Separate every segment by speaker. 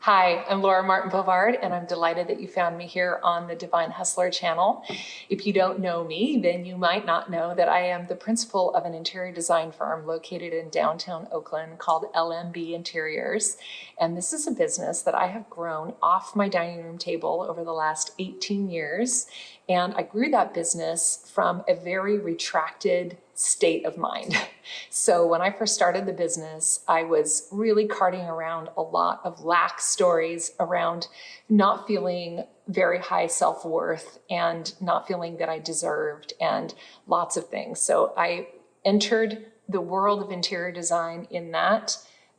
Speaker 1: Hi, I'm Laura Martin Bovard, and I'm delighted that you found me here on the Divine Hustler channel. If you don't know me, then you might not know that I am the principal of an interior design firm located in downtown Oakland called LMB Interiors. And this is a business that I have grown off my dining room table over the last 18 years. And I grew that business from a very retracted state of mind. So when I first started the business, I was really carting around a lot of lack stories around not feeling very high self-worth and not feeling that I deserved and lots of things. So I entered the world of interior design in that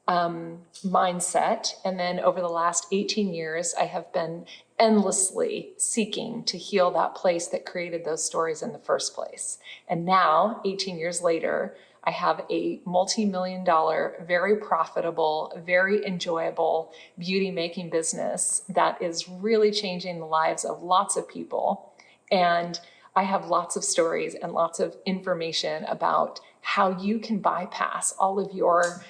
Speaker 1: mindset. And then over the last 18 years, I have been endlessly seeking to heal that place that created those stories in the first place. And now, 18 years later, I have a multi-million dollar, very profitable, very enjoyable beauty making business that is really changing the lives of lots of people. And I have lots of stories and lots of information about how you can bypass all of your,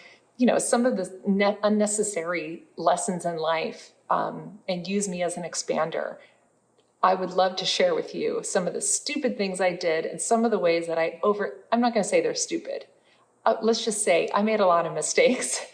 Speaker 1: some of the unnecessary lessons in life and use me as an expander. I would love to share with you some of the stupid things I did and some of the ways that I'm not going to say they're stupid. Let's just say I made a lot of mistakes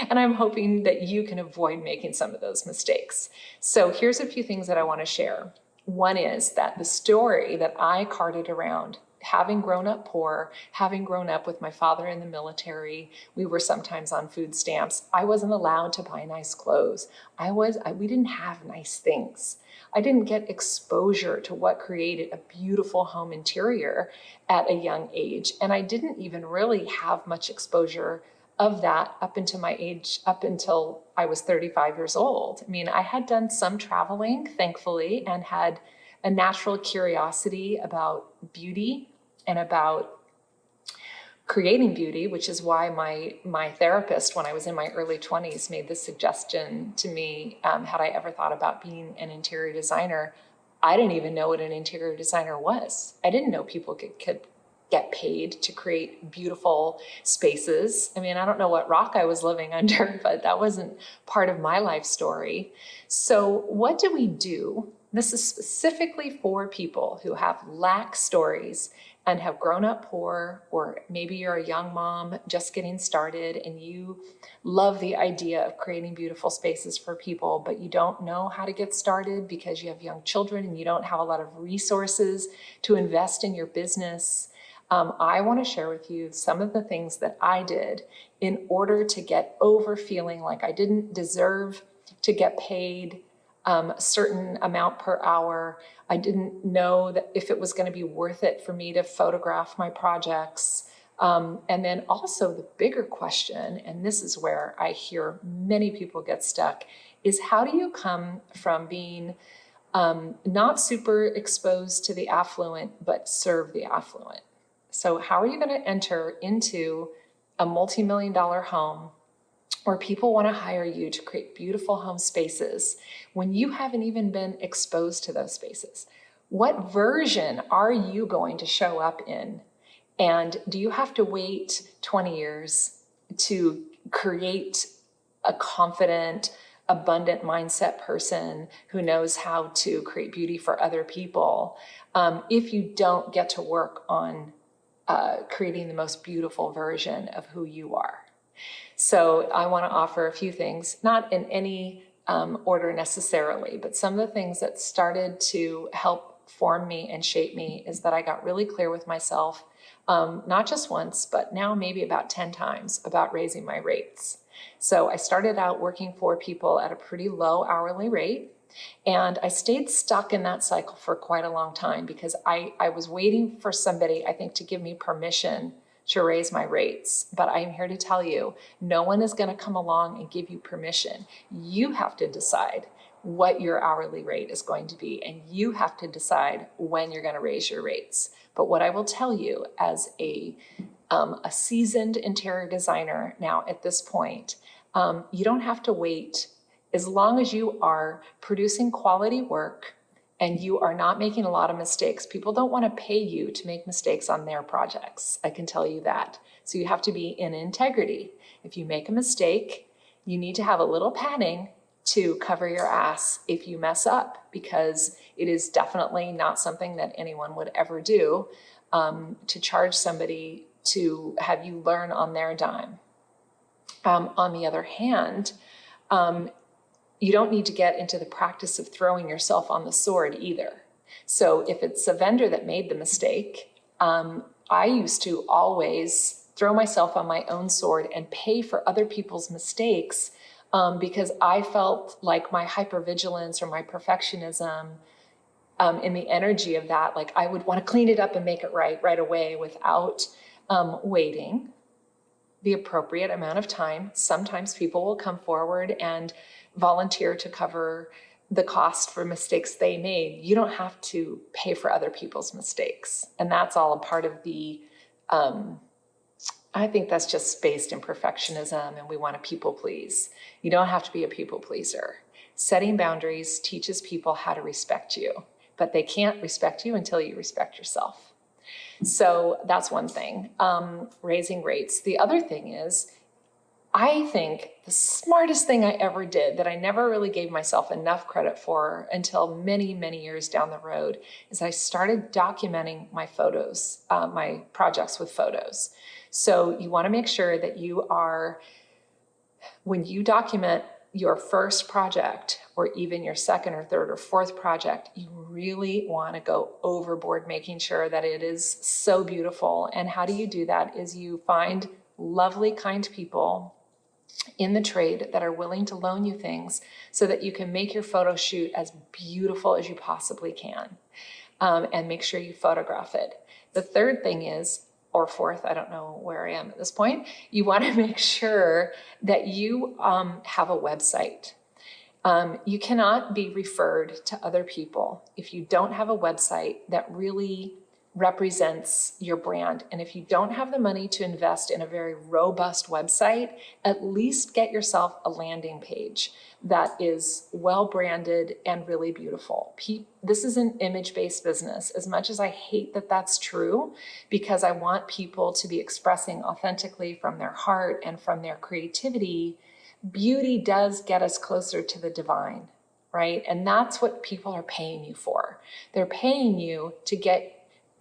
Speaker 1: and I'm hoping that you can avoid making some of those mistakes. So here's a few things that I want to share. One is that the story that I carted around, having grown up poor, having grown up with my father in the military, we were sometimes on food stamps. I wasn't allowed to buy nice clothes. We didn't have nice things. I didn't get exposure to what created a beautiful home interior at a young age. And I didn't even really have much exposure of that up until I was 35 years old. I mean, I had done some traveling, thankfully, and had a natural curiosity about beauty and about creating beauty, which is why my therapist, when I was in my early 20s, made this suggestion to me, had I ever thought about being an interior designer. I didn't even know what an interior designer was. I didn't know people could get paid to create beautiful spaces. I mean, I don't know what rock I was living under, but that wasn't part of my life story. So what do we do? This is specifically for people who have lack stories and have grown up poor, or maybe you're a young mom just getting started and you love the idea of creating beautiful spaces for people, but you don't know how to get started because you have young children and you don't have a lot of resources to invest in your business. I want to share with you some of the things that I did in order to get over feeling like I didn't deserve to get paid a certain amount per hour. I didn't know that if it was going to be worth it for me to photograph my projects. And then also the bigger question, and this is where I hear many people get stuck, is how do you come from being not super exposed to the affluent, but serve the affluent? So how are you going to enter into a multi-million dollar home where people want to hire you to create beautiful home spaces when you haven't even been exposed to those spaces? What version are you going to show up in? And do you have to wait 20 years to create a confident, abundant mindset person who knows how to create beauty for other people if you don't get to work on creating the most beautiful version of who you are? So I want to offer a few things, not in any order necessarily, but some of the things that started to help form me and shape me is that I got really clear with myself, not just once, but now maybe about 10 times about raising my rates. So I started out working for people at a pretty low hourly rate. And I stayed stuck in that cycle for quite a long time because I was waiting for somebody, I think, to give me permission to raise my rates. But I'm here to tell you, no one is going to come along and give you permission. You have to decide what your hourly rate is going to be, and you have to decide when you're going to raise your rates. But what I will tell you as a seasoned interior designer now at this point, you don't have to wait. As long as you are producing quality work and you are not making a lot of mistakes, people don't want to pay you to make mistakes on their projects. I can tell you that. So you have to be in integrity. If you make a mistake, you need to have a little padding to cover your ass if you mess up, because it is definitely not something that anyone would ever do, to charge somebody to have you learn on their dime. On the other hand, you don't need to get into the practice of throwing yourself on the sword either. So if it's a vendor that made the mistake, I used to always throw myself on my own sword and pay for other people's mistakes, because I felt like my hypervigilance or my perfectionism, in the energy of that, like I would want to clean it up and make it right away without waiting the appropriate amount of time. Sometimes people will come forward and volunteer to cover the cost for mistakes they made. You don't have to pay for other people's mistakes. And that's all a part of the, I think that's just based in perfectionism, and we want to people please. You don't have to be a people pleaser. Setting boundaries teaches people how to respect you, but they can't respect you until you respect yourself. So that's one thing, raising rates. The other thing is, I think the smartest thing I ever did that I never really gave myself enough credit for until many, many years down the road is I started documenting my photos, my projects with photos. So you want to make sure that you are, when you document your first project or even your second or third or fourth project, you really want to go overboard making sure that it is so beautiful. And how do you do that is you find lovely, kind people in the trade that are willing to loan you things so that you can make your photo shoot as beautiful as you possibly can, and make sure you photograph it. The third thing is, or fourth, I don't know where I am at this point, you want to make sure that you have a website. You cannot be referred to other people if you don't have a website that really represents your brand. And if you don't have the money to invest in a very robust website, at least get yourself a landing page that is well branded and really beautiful. This is an image-based business. As much as I hate that that's true, because I want people to be expressing authentically from their heart and from their creativity, beauty does get us closer to the divine, right? And that's what people are paying you for. They're paying you to get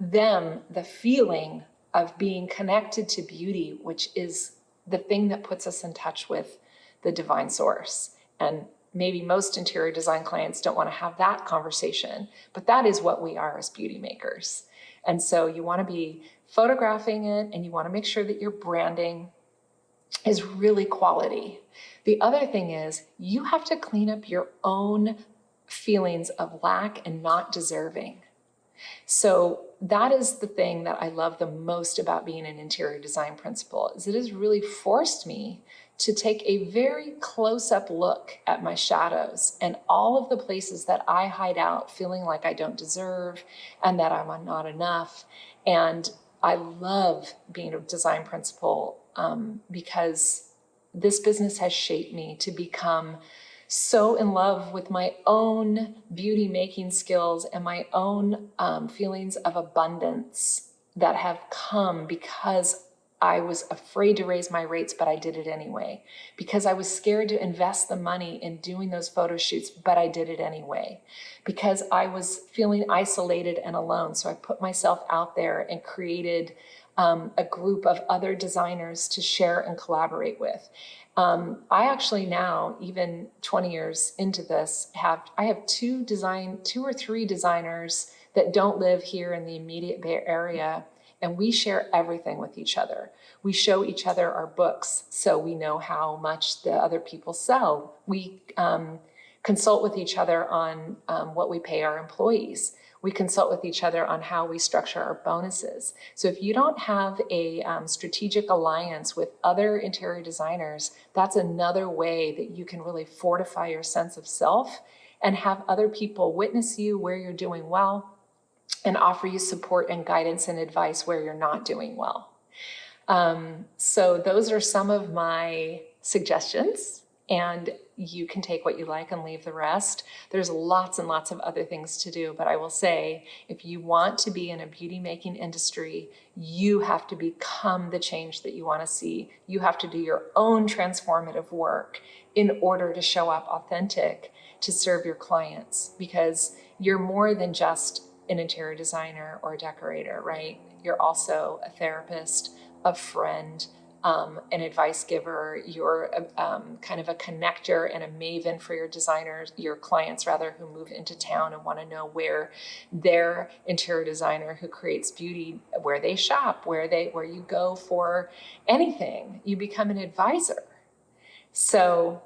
Speaker 1: them the feeling of being connected to beauty, which is the thing that puts us in touch with the divine source. And maybe most interior design clients don't want to have that conversation, but that is what we are as beauty makers. And so you want to be photographing it, and you want to make sure that your branding is really quality. The other thing is you have to clean up your own feelings of lack and not deserving. So that is the thing that I love the most about being an interior design principal, is it has really forced me to take a very close-up look at my shadows and all of the places that I hide out feeling like I don't deserve and that I'm not enough. And I love being a design principal, because this business has shaped me to become so in love with my own beauty making skills and my own feelings of abundance that have come because I was afraid to raise my rates, but I did it anyway. Because I was scared to invest the money in doing those photo shoots, but I did it anyway. Because I was feeling isolated and alone, so I put myself out there and created a group of other designers to share and collaborate with. I actually now, even 20 years into this, I have two or three designers that don't live here in the immediate Bay Area, and we share everything with each other. We show each other our books so we know how much the other people sell. We consult with each other on what we pay our employees. We consult with each other on how we structure our bonuses. So if you don't have a strategic alliance with other interior designers, that's another way that you can really fortify your sense of self and have other people witness you where you're doing well and offer you support and guidance and advice where you're not doing well. So those are some of my suggestions and you can take what you like and leave the rest. There's lots and lots of other things to do, but I will say, if you want to be in a beauty making industry, you have to become the change that you want to see. You have to do your own transformative work in order to show up authentic to serve your clients, because you're more than just an interior designer or a decorator, right? You're also a therapist, a friend, an advice giver. You're kind of a connector and a maven for your designers, your clients rather, who move into town and want to know where their interior designer who creates beauty, where they shop, where you go for anything. You become an advisor. So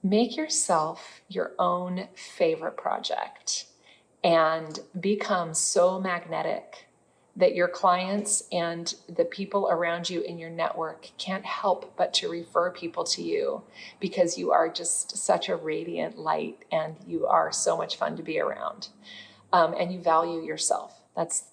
Speaker 1: make yourself your own favorite project and become so magnetic that your clients and the people around you in your network can't help but to refer people to you, because you are just such a radiant light and you are so much fun to be around. And you value yourself.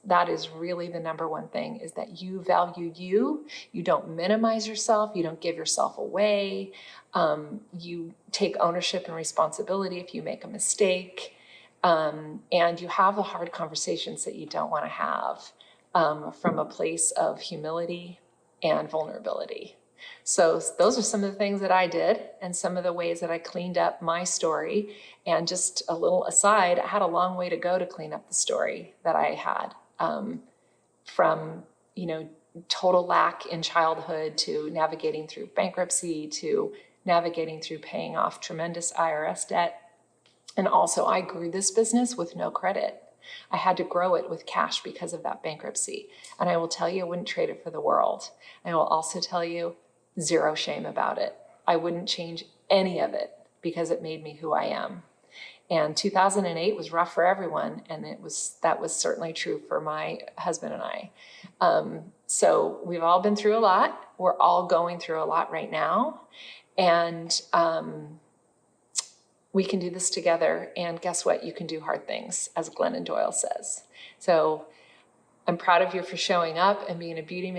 Speaker 1: That is really the number one thing, is that you value you. You don't minimize yourself. You don't give yourself away. You take ownership and responsibility if you make a mistake. And you have the hard conversations that you don't want to have. From a place of humility and vulnerability. So those are some of the things that I did and some of the ways that I cleaned up my story. And just a little aside, I had a long way to go to clean up the story that I had, from, total lack in childhood to navigating through bankruptcy to navigating through paying off tremendous IRS debt. And also, I grew this business with no credit. I had to grow it with cash because of that bankruptcy. And I will tell you, I wouldn't trade it for the world. I will also tell you, zero shame about it. I wouldn't change any of it because it made me who I am. And 2008 was rough for everyone. And that was certainly true for my husband and I. So we've all been through a lot. We're all going through a lot right now. And, we can do this together, and guess what? You can do hard things, as Glennon Doyle says. So I'm proud of you for showing up and being a beauty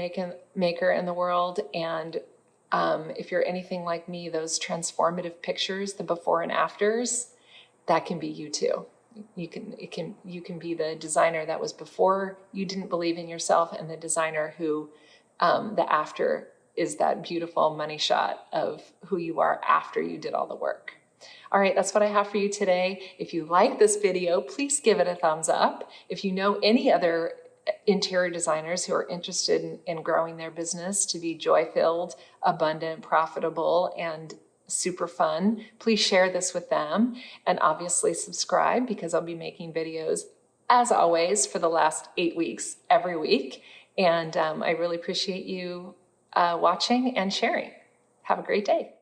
Speaker 1: maker in the world. And if you're anything like me, those transformative pictures, the before and afters, that can be you too. You can be the designer that was before you didn't believe in yourself, and the designer who the after is that beautiful money shot of who you are after you did all the work. All right, that's what I have for you today. If you like this video, please give it a thumbs up. If you know any other interior designers who are interested in growing their business to be joy-filled, abundant, profitable, and super fun, please share this with them. And obviously subscribe, because I'll be making videos, as always, for the last 8 weeks, every week. And I really appreciate you watching and sharing. Have a great day.